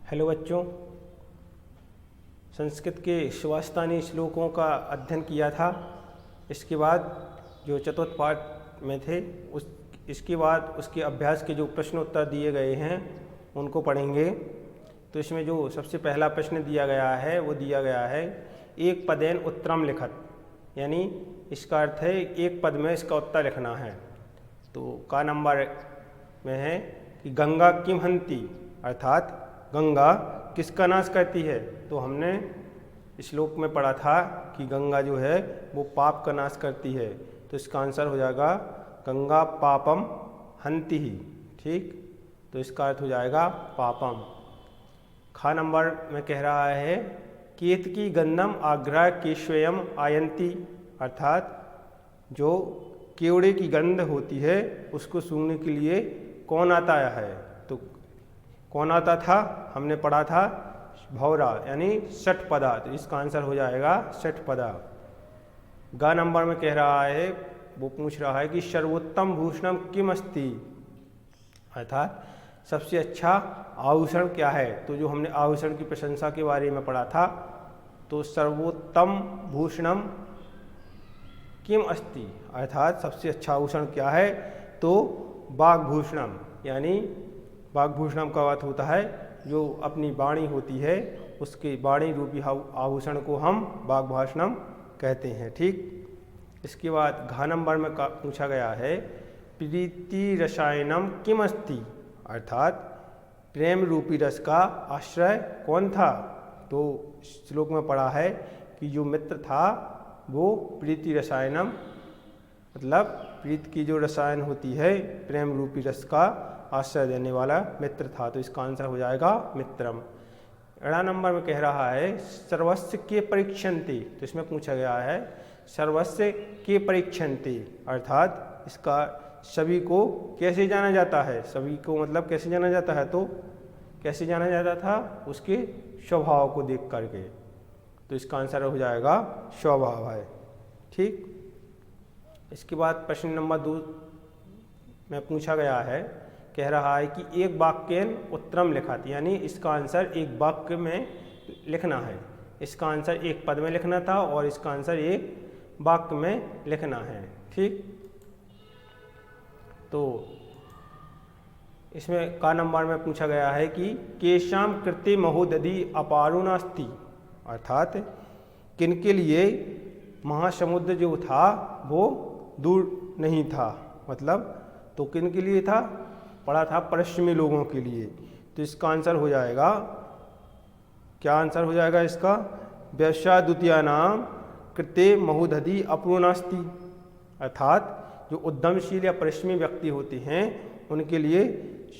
Hello बच्चों, संस्कृत के सुभाषितानी श्लोकों का अध्ययन किया था। इसके बाद जो चतुर्थ पाठ में थे इसके बाद उसके अभ्यास के जो प्रश्न उत्तर दिए गए हैं उनको पढ़ेंगे। तो इसमें जो सबसे पहला प्रश्न दिया गया है वो दिया गया है एक पदेन उत्तरम लिखत, यानी इसका अर्थ है एक पद में इसका उत्तर लिखना है। तो का नंबर में है कि गंगा किम हंति, अर्थात गंगा किसका नाश करती है। तो हमने श्लोक में पढ़ा था कि गंगा जो है वो पाप का नाश करती है, तो इसका आंसर हो जाएगा गंगा पापम हंति ही। ठीक, तो इसका अर्थ हो जाएगा पापम। खा नंबर में कह रहा है केतकी गंधम आग्रह केशवयम आयंती, अर्थात जो केवड़े की गंध होती है उसको सूंघने के लिए कौन आता है। तो कौन आता था, हमने पढ़ा था भौरा, यानी षटपदा। तो इसका आंसर हो जाएगा षटपदा। गा नंबर में कह रहा है, वो पूछ रहा है कि सर्वोत्तम भूषणम किम अस्ति, अर्थात सबसे अच्छा आभूषण क्या है। तो जो हमने आभूषण की प्रशंसा के बारे में पढ़ा था, तो सर्वोत्तम भूषणम किम अस्ति, अर्थात सबसे अच्छा आभूषण क्या है। तो वाग्भूषणम, यानी वाग्भूषणम का अर्थ होता है जो अपनी वाणी होती है उसके वाणी रूपी आभूषण को हम वाग्भाषणम कहते हैं। ठीक, इसके बाद घा नंबर में पूछा गया है प्रीति रसायनम किम अस्ति, अर्थात प्रेम रूपी रस का आश्रय कौन था। तो श्लोक में पढ़ा है कि जो मित्र था वो प्रीति रसायनम, मतलब प्रीत की जो रसायन होती है प्रेम रूपी रस का आश्रय देने वाला मित्र था। तो इसका आंसर हो जाएगा मित्रम। अड़ा नंबर में कह रहा है सर्वस्व के परीक्षन्ति, तो इसमें पूछा गया है सर्वस्व के परीक्षन्ति, अर्थात इसका सभी को कैसे जाना जाता है। सभी को मतलब कैसे जाना जाता है, तो कैसे जाना जाता था, उसके स्वभाव को देख करके। तो इसका आंसर हो जाएगा स्वभाव है। ठीक, इसके बाद प्रश्न नंबर 2 में पूछा गया है, कह रहा है कि एक वाक्यन उत्तरम लिखत, यानी इसका आंसर एक वाक्य में लिखना है। इसका आंसर एक पद में लिखना था और इसका आंसर एक वाक्य में लिखना है। ठीक, तो इसमें का नंबर में पूछा गया है कि केशाम कृते महोदधि अपारो नास्ति, अर्थात किनके लिए महासमुद्र जो था वो दूर नहीं था। मतलब तो किन के लिए था, पढ़ा था पश्चिमी लोगों के लिए। तो इसका आंसर हो जाएगा, क्या आंसर हो जाएगा इसका, व्यवसाय द्वितीय नाम कृते महोदधि अपरो नास्ति, अर्थात जो उद्यमशील या पश्चिमी व्यक्ति होते हैं उनके लिए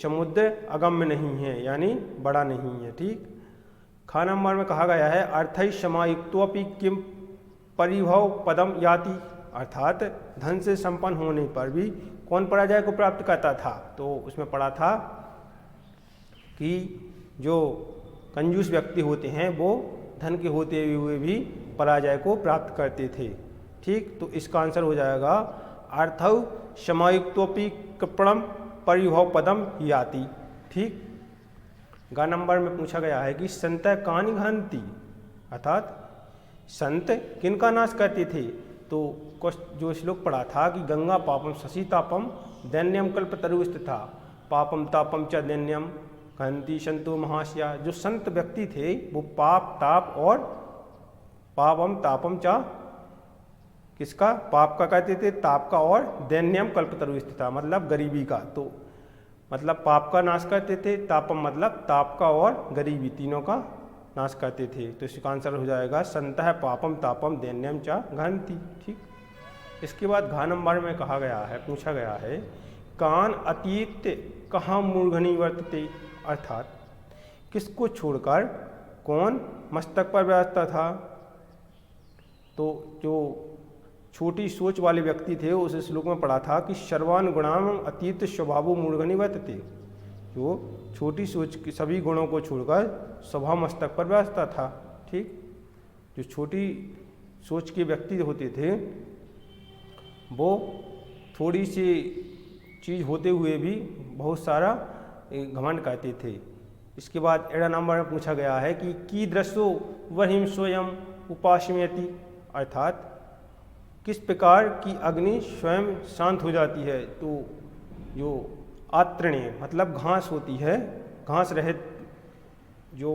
समुद्र अगम्य नहीं है, यानी बड़ा नहीं है। ठीक, खा नंबर में कहा गया है अर्थै समायुक्तोपि किम परिभव पदम याति, अर्थात धन से संपन्न होने पर भी कौन पराजय को प्राप्त करता था। तो उसमें पढ़ा था कि जो कंजूस व्यक्ति होते हैं वो धन के होते हुए भी पराजय को प्राप्त करते थे। ठीक, तो इसका आंसर हो जाएगा अर्थौ समायुक्तोपि कृपणम परिभव पदम याति। ठीक, गा नंबर में पूछा गया है कि संत कानि घंती, अर्थात संत किनका नाश करते थे। तो जो श्लोक पढ़ा था कि गंगा पापम शशितापम दैन्यम कल्पतरुस्थ था, पापम तापम च दैन्यम घंती संतो महाशया। जो संत व्यक्ति थे वो पाप ताप और पापम तापम च किसका, पाप का कहते थे, ताप का, और दैन्यम कल्पतरुस्थ था मतलब गरीबी का। तो मतलब पाप का नाश करते थे, तापम मतलब ताप का और गरीबी, तीनों का नाश करते थे। तो इसका आंसर हो जाएगा संतः पापम तापम दैन्यम च घंती। ठीक, इसके बाद घा नंबर में कहा गया है, पूछा गया है कान अतीत कहाँ मूर्धनि वर्तते, अर्थात किसको छोड़कर कौन मस्तक पर बैठता था। तो जो छोटी सोच वाले व्यक्ति थे उस श्लोक में पढ़ा था कि सर्वान गुणाम अतीत स्वभावो मूर्धनि वर्तते, जो छोटी सोच के सभी गुणों को छोड़कर स्वभाव मस्तक पर बैठता था। ठीक, जो छोटी सोच के व्यक्ति होते थे वो थोड़ी सी चीज़ होते हुए भी बहुत सारा घमंड करते थे। इसके बाद एड़ा नंबर में पूछा गया है कि कीदृशो वह्निं स्वयं उपाश्मयति, अर्थात किस प्रकार की अग्नि स्वयं शांत हो जाती है। तो जो आत्रणीय मतलब घास होती है, घास रहित जो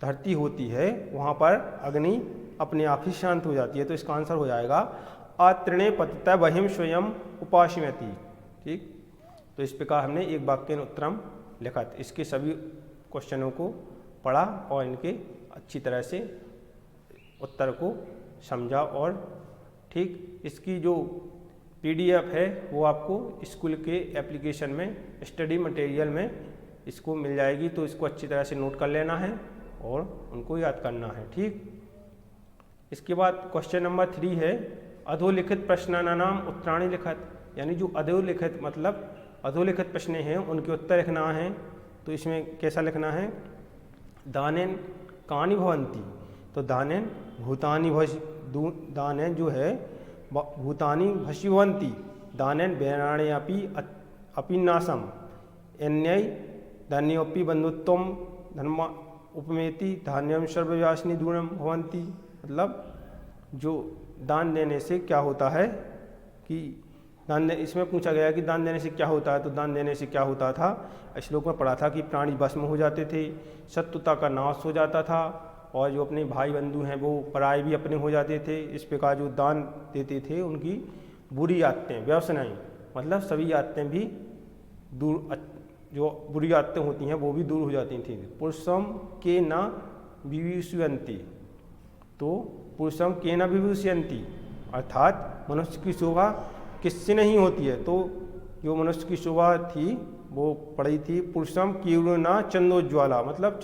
धरती होती है वहाँ पर अग्नि अपने आप ही शांत हो जाती है। तो इसका आंसर हो जाएगा आत्रणीय पतिता वह्निं स्वयं उपाश्मयति। ठीक, तो इस प्रकार हमने एक वाक्य उत्तरम लिखा। इसके सभी क्वेश्चनों को पढ़ा और इनके अच्छी तरह से उत्तर को समझा। और ठीक, इसकी जो PDF है वो आपको स्कूल के एप्लीकेशन में स्टडी मटेरियल में इसको मिल जाएगी। तो इसको अच्छी तरह से नोट कर लेना है और उनको याद करना है। ठीक, इसके बाद क्वेश्चन नंबर 3 है अधोलिखित प्रश्नानाम उत्तराणि लिखत, यानी जो अधोलिखित मतलब अधोलिखित प्रश्न हैं उनके उत्तर लिखना है। तो इसमें कैसा लिखना है, दानेन कानि भवन्ति, तो दानेन भूतानि दानेन जो है भूतानि भस्यवन्ति, दानेन वैराणि अपि नाशम, अन्यै धान्योपि बंधुत्वम धर्म उपमेति धान्यम सर्वव्यासनी दूरम भवन्ति। मतलब जो दान देने से क्या होता है कि इसमें पूछा गया कि दान देने से क्या होता है। तो दान देने से क्या होता था, श्लोक में पढ़ा था कि प्राणी भस्म हो जाते थे, शत्रुता का नाश हो जाता था, और जो अपने भाई बंधु हैं वो पराये भी अपने हो जाते थे। इस प्रकार जो दान देते थे उनकी बुरी आदतें, व्यसनाएं मतलब सभी आदतें भी दूर, जो बुरी आदतें होती हैं वो भी दूर हो जाती थी। पुरुषम के न विभूषयन्ति, तो पुरुषम के न विभूषयन्ति अर्थात मनुष्य की शोभा किससे नहीं होती है। तो जो मनुष्य की शोभा थी वो पड़ी थी पुरुषम कीर्णा चंदोज्वाला, मतलब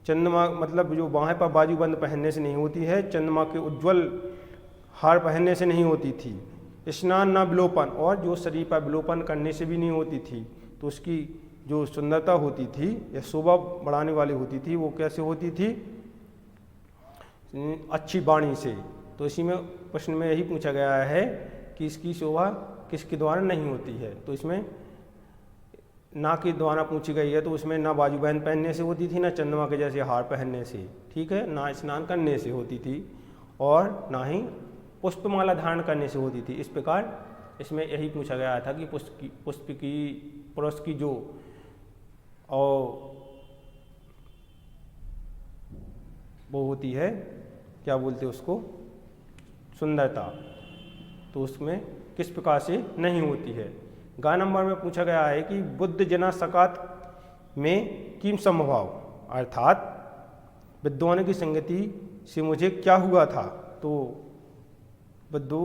चंद्रमा मतलब जो बाहें पर बाजूबंद पहनने से नहीं होती है, चंद्रमा के उज्ज्वल हार पहनने से नहीं होती थी। स्नान न विलोपन, और जो शरीर पर विलोपन करने से भी नहीं होती थी। तो उसकी जो सुंदरता होती थी या शोभा बढ़ाने वाली होती थी वो कैसे होती थी, अच्छी वाणी से। तो इसी में प्रश्न में यही पूछा गया है कि इसकी शोभा किसके द्वारा नहीं होती है। तो इसमें ना के द्वारा पूछी गई है, तो उसमें ना बाजूबंद पहनने से होती थी, ना चंद्रमा के जैसे हार पहनने से, ठीक है, ना स्नान करने से होती थी, और ना ही पुष्पमाला धारण करने से होती थी। इस प्रकार इसमें यही पूछा गया था कि पुरुष की जो और वो होती है, क्या बोलते हैं उसको, सुंदरता, तो उसमें किस प्रकार से नहीं होती है। गा नंबर में पूछा गया है कि बुद्ध जना सकात में किम संभव, अर्थात विद्वानों की संगति से मुझे क्या हुआ था। तो बुद्धो,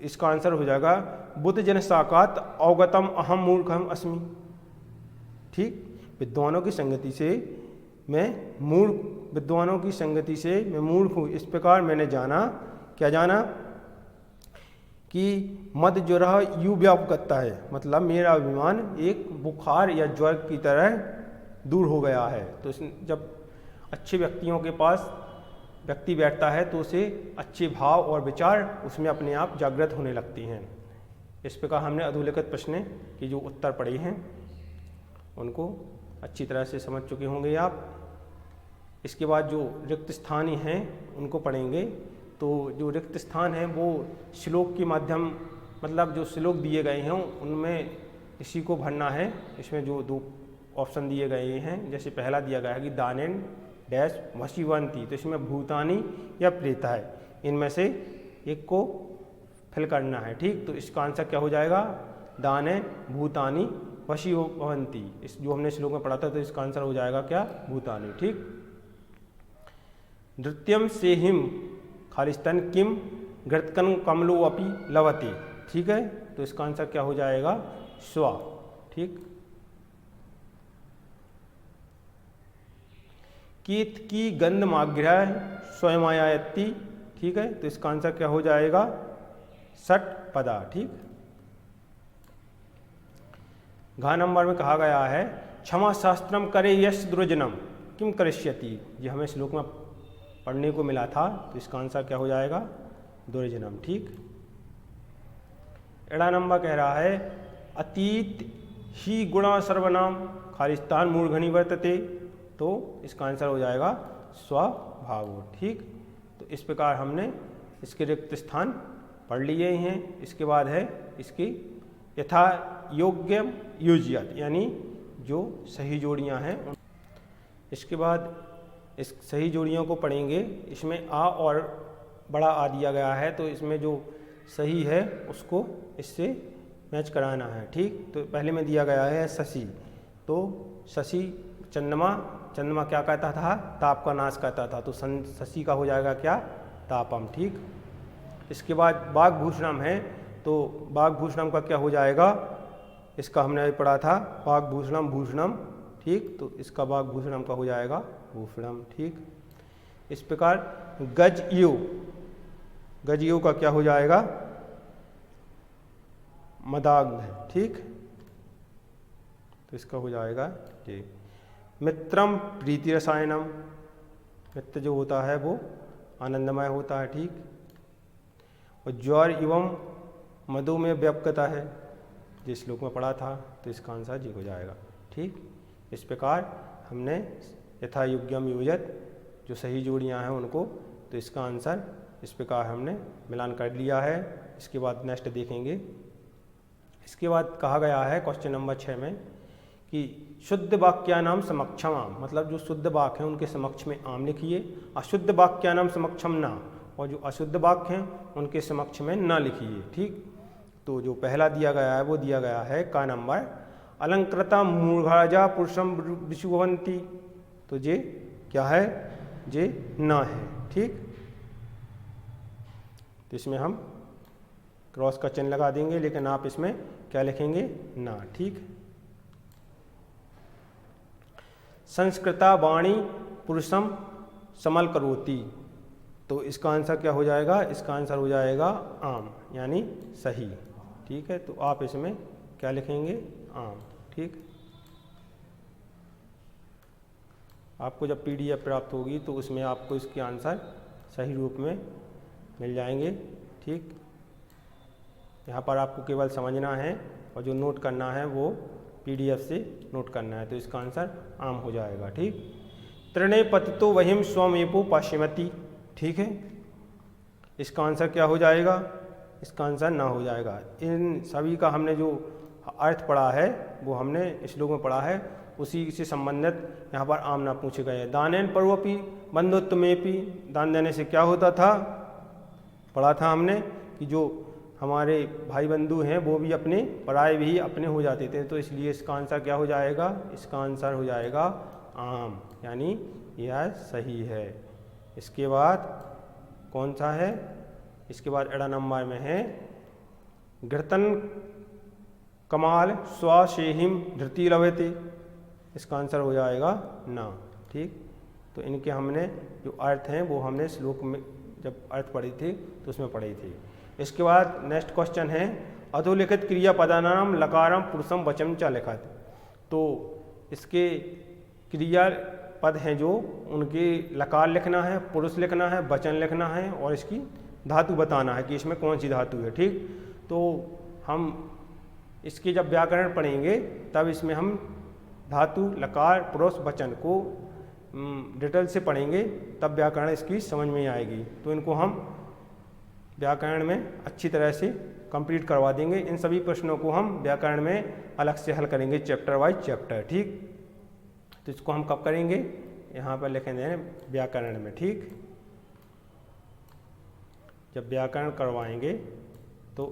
इसका आंसर हो जाएगा बुद्ध जन साकात अवगतम अहम मूर्खम अस्मि। ठीक, विद्वानों की संगति से मैं विद्वानों की संगति से मैं मूर्ख हूँ। इस प्रकार मैंने जाना, क्या जाना कि मद ज्वर यू व्याप करता है, मतलब मेरा अभिमान एक बुखार या ज्वर की तरह दूर हो गया है। तो जब अच्छे व्यक्तियों के पास व्यक्ति बैठता है तो उसे अच्छे भाव और विचार उसमें अपने आप जागृत होने लगती हैं। इस प्रकार हमने अधोलिखित प्रश्न की जो उत्तर पढ़े हैं उनको अच्छी तरह से समझ चुके होंगे आप। इसके बाद जो रिक्त स्थान हैं उनको पढ़ेंगे। तो जो रिक्त स्थान है वो श्लोक के माध्यम, मतलब जो श्लोक दिए गए हैं उनमें इसी को भरना है। इसमें जो 2 ऑप्शन दिए गए हैं, जैसे पहला दिया गया है कि दानेन डैश वशीवंती, तो इसमें भूतानी या प्रेता है, इनमें से एक को फिल करना है। ठीक, तो इसका आंसर क्या हो जाएगा, दानेन भूतानी वशीवंती। इस जो हमने श्लोक में पढ़ा था, तो इसका आंसर हो जाएगा क्या, भूतानी। ठीक, नृत्यम से हिम खालिस्तन किम घृतकन कमलो अपि लवते। ठीक है, तो इसका आंसर क्या हो जाएगा, स्वा। ठीक, कीत की गंध माग्रह स्वयमायति। ठीक है, तो इसका आंसर क्या हो जाएगा, सट पदा। ठीक, घा नंबर में कहा गया है क्षमा शास्त्रम करे यश दुर्जनम किम करिष्यति। ये हमें श्लोक में पढ़ने को मिला था, तो इसका आंसर क्या हो जाएगा, दुर्जनम। ठीक, एड़ा नंबर कह रहा है अतीत ही गुणा सर्वनाम खालिस्तान मूर्धनि वर्तते, तो इसका आंसर हो जाएगा स्वभावो। ठीक, तो इस प्रकार हमने इसके रिक्त स्थान पढ़ लिए हैं। इसके बाद है इसकी यथा योग्यम युज्यत, यानी जो सही जोड़ियां हैं। इसके बाद इस सही जोड़ियों को पढ़ेंगे। इसमें आ और बड़ा आ दिया गया है, तो इसमें जो सही है उसको इससे मैच कराना है। ठीक, तो पहले में दिया गया है शशि, तो शशि चंद्रमा, चंद्रमा क्या कहता था? ताप का नाश करता था, तो शशि का हो जाएगा क्या? तापम। ठीक, इसके बाद वाग्भूषणम है, तो वाग्भूषणम का क्या हो जाएगा? इसका हमने अभी पढ़ा था वाग्भूषणम भूषणम। ठीक, तो इसका वाग्भूषणम का हो जाएगा भूषणम। ठीक, इस प्रकार गजयो, गजयो का क्या हो जाएगा? मदाग्ध। ठीक, तो इसका हो जाएगा ये। मित्रम प्रीति रसायनम, मित्र जो होता है वो आनंदमय होता है। ठीक, और ज्वर एवं मधु में व्यापकता है, जिस श्लोक में पढ़ा था, तो इसका आंसर जी हो जाएगा। ठीक, इस प्रकार हमने यथा योग्यम योजत जो सही जोड़ियां हैं उनको, तो इसका आंसर इस प्रकार हमने मिलान कर लिया है। इसके बाद नेक्स्ट देखेंगे। इसके बाद कहा गया है क्वेश्चन नंबर 6 में कि शुद्ध वाक्यानाम समक्षम आम, मतलब जो शुद्ध वाक्य हैं उनके समक्ष में आम लिखिए, अशुद्ध वाक्यानाम समक्षम ना, और जो अशुद्ध वाक्य हैं उनके समक्ष में ना लिखिए। ठीक, तो जो पहला दिया गया है वो दिया गया है का नंबर अलंकृता मूर्धाजा पुरुषम विशुभवंती, तो ये क्या है? ये ना है। ठीक, तो इसमें हम क्रॉस का चिन्ह लगा देंगे, लेकिन आप इसमें क्या लिखेंगे? ना। ठीक, संस्कृता वाणी पुरुषम समल करोति, तो इसका आंसर क्या हो जाएगा? इसका आंसर हो जाएगा आम, यानी सही। ठीक है, तो आप इसमें क्या लिखेंगे? आम। ठीक, आपको जब PDF प्राप्त होगी तो उसमें आपको इसके आंसर सही रूप में मिल जाएंगे। ठीक, यहाँ पर आपको केवल समझना है और जो नोट करना है वो PDF से नोट करना है, तो इसका आंसर आम हो जाएगा। ठीक, त्रिणे पतितो वहिम स्वमेपो पाश्यमति। ठीक है, इसका आंसर क्या हो जाएगा? इसका आंसर ना हो जाएगा। इन सभी का हमने जो अर्थ पढ़ा है वो हमने इस श्लोक में पढ़ा है, उसी से संबंधित यहाँ पर आम ना पूछे गए हैं। दानेन पर्वपि बंधुत्व में भी, दान देने से क्या होता था? पढ़ा था हमने कि जो हमारे भाई बंधु हैं वो भी अपने, पराए भी अपने हो जाते थे, तो इसलिए इसका आंसर क्या हो जाएगा? इसका आंसर हो जाएगा आम, यानी यह सही है। इसके बाद कौन सा है? इसके बाद एड़ा नंबर में है घृतन कमाल स्वशेहिम धृति लभते, इसका आंसर हो जाएगा ना। ठीक, तो इनके हमने जो अर्थ हैं वो हमने श्लोक में जब अर्थ पढ़ी थी तो उसमें पढ़ी थी। इसके बाद नेक्स्ट क्वेश्चन है अधोलिखित क्रियापदानाम लकारम पुरुषम वचम च लिखत, तो इसके क्रिया पद हैं जो उनके लकार लिखना है, पुरुष लिखना है, वचन लिखना है और इसकी धातु बताना है कि इसमें कौन सी धातु है। ठीक, तो हम इसके जब व्याकरण पढ़ेंगे तब इसमें हम धातु, लकार, पुरुष, वचन को डिटेल से पढ़ेंगे, तब व्याकरण इसकी समझ में आएगी। तो इनको हम व्याकरण में अच्छी तरह से कंप्लीट करवा देंगे। इन सभी प्रश्नों को हम व्याकरण में अलग से हल करेंगे, चैप्टर वाइज चैप्टर। ठीक, तो इसको हम कब करेंगे? यहाँ पर लिखेंगे व्याकरण में। ठीक, जब व्याकरण करवाएंगे तो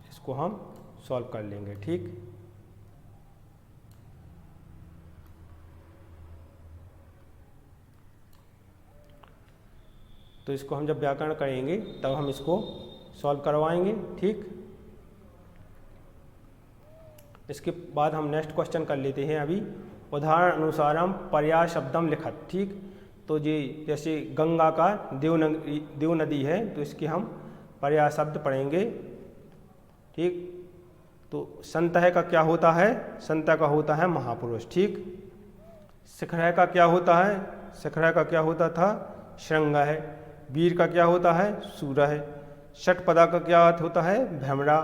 इसको हम सॉल्व कर लेंगे। ठीक, तो इसको हम जब व्याकरण करेंगे तब हम इसको सॉल्व करवाएंगे। ठीक, इसके बाद हम नेक्स्ट क्वेश्चन कर लेते हैं अभी। उदाहरण अनुसारम पर्याय शब्दम लिखत। ठीक, तो ये जैसे गंगा का देव नदी है तो इसके हम पर्याय शब्द पढ़ेंगे। ठीक, तो संतः का क्या होता है? संतः का होता है महापुरुष। ठीक, शिखर का क्या होता है? शिखर का क्या होता था? श्रृंग है। वीर का क्या होता है? सूर्य है। षटपदा का क्या अर्थ होता है? भ्रमरा।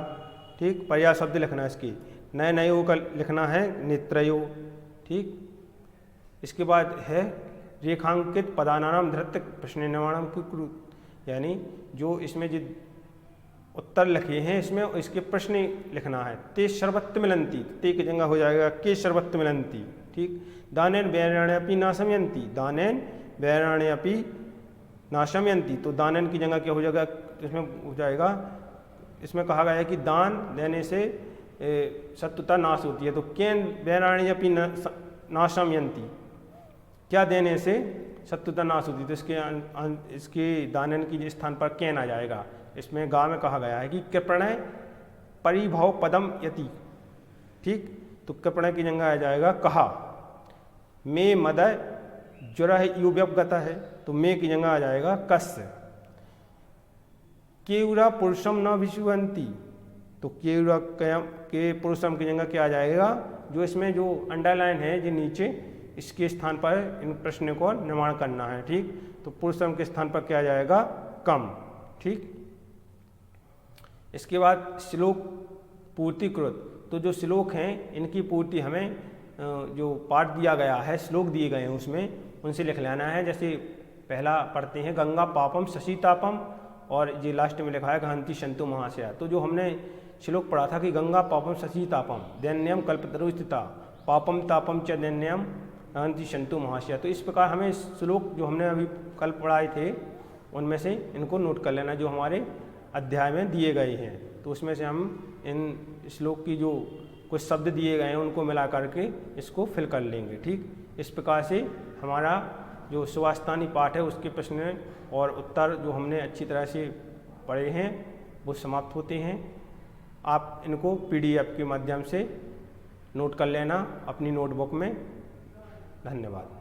ठीक, पर्याय शब्द लिखना है इसकी। नए नयो का लिखना है नेत्रयो। ठीक, इसके बाद है रेखांकित पदानाम धृत्य प्रश्न निर्माणम कृत, यानी जो इसमें जो उत्तर लिखे हैं इसमें इसके प्रश्न लिखना है। ते सर्वत्र मिलंती, ते की जगह हो जाएगा के सर्वत्र मिलंती। ठीक, दानेन वैराण्यपि नाशमयंती, दानेन वैराण्यपि नाशमयंती, तो दानेन की जगह क्या हो जाएगा, इसमें हो जाएगा, इसमें कहा गया है कि दान देने से शत्रुता नाश होती है, तो केन वैराण्यपि नाशमयंती, क्या देने से शत्रुता नाश होती है, तो इसके दानेन की स्थान पर केन आ जाएगा। इसमें गा में कहा गया है कि कृपणय परिभव पदम यति। ठीक, तो कृपणय की जगह आ जाएगा कहा। मे मदय जुरह युव्यवगत है, तो मे की जगह आ जाएगा कस्य। केवरा पुरुषम न विशुवंती, तो केवरा के पुरुषम की जगह क्या आ जाएगा, जो इसमें जो अंडरलाइन है जो नीचे, इसके स्थान पर इन प्रश्न को निर्माण करना है। ठीक, तो पुरुषम के स्थान पर क्या आ जाएगा, कम। ठीक, इसके बाद श्लोक पूर्तिकृत, तो जो श्लोक हैं इनकी पूर्ति हमें जो पाठ दिया गया है, श्लोक दिए गए हैं उसमें उनसे लिख लेना है। जैसे पहला पढ़ते हैं गंगा पापम शशितापम, और ये लास्ट में लिखा है गहंती शंतु महाशया। तो जो हमने श्लोक पढ़ा था कि गंगा पापम शशितापम दैन्यम कल्पतरु स्थिता पापम तापम च दैन्यम गहंती शंतु महाशया, तो इस प्रकार हमें श्लोक जो हमने अभी कल पढ़ाए थे उनमें से इनको नोट कर लेना जो हमारे अध्याय में दिए गए हैं। तो उसमें से हम इन श्लोक की जो कुछ शब्द दिए गए हैं उनको मिला करके इसको फिल कर लेंगे। ठीक, इस प्रकार से हमारा जो सुवास्थानी पाठ है उसके प्रश्न और उत्तर जो हमने अच्छी तरह से पढ़े हैं वो समाप्त होते हैं। आप इनको PDF के माध्यम से नोट कर लेना अपनी नोटबुक में। धन्यवाद।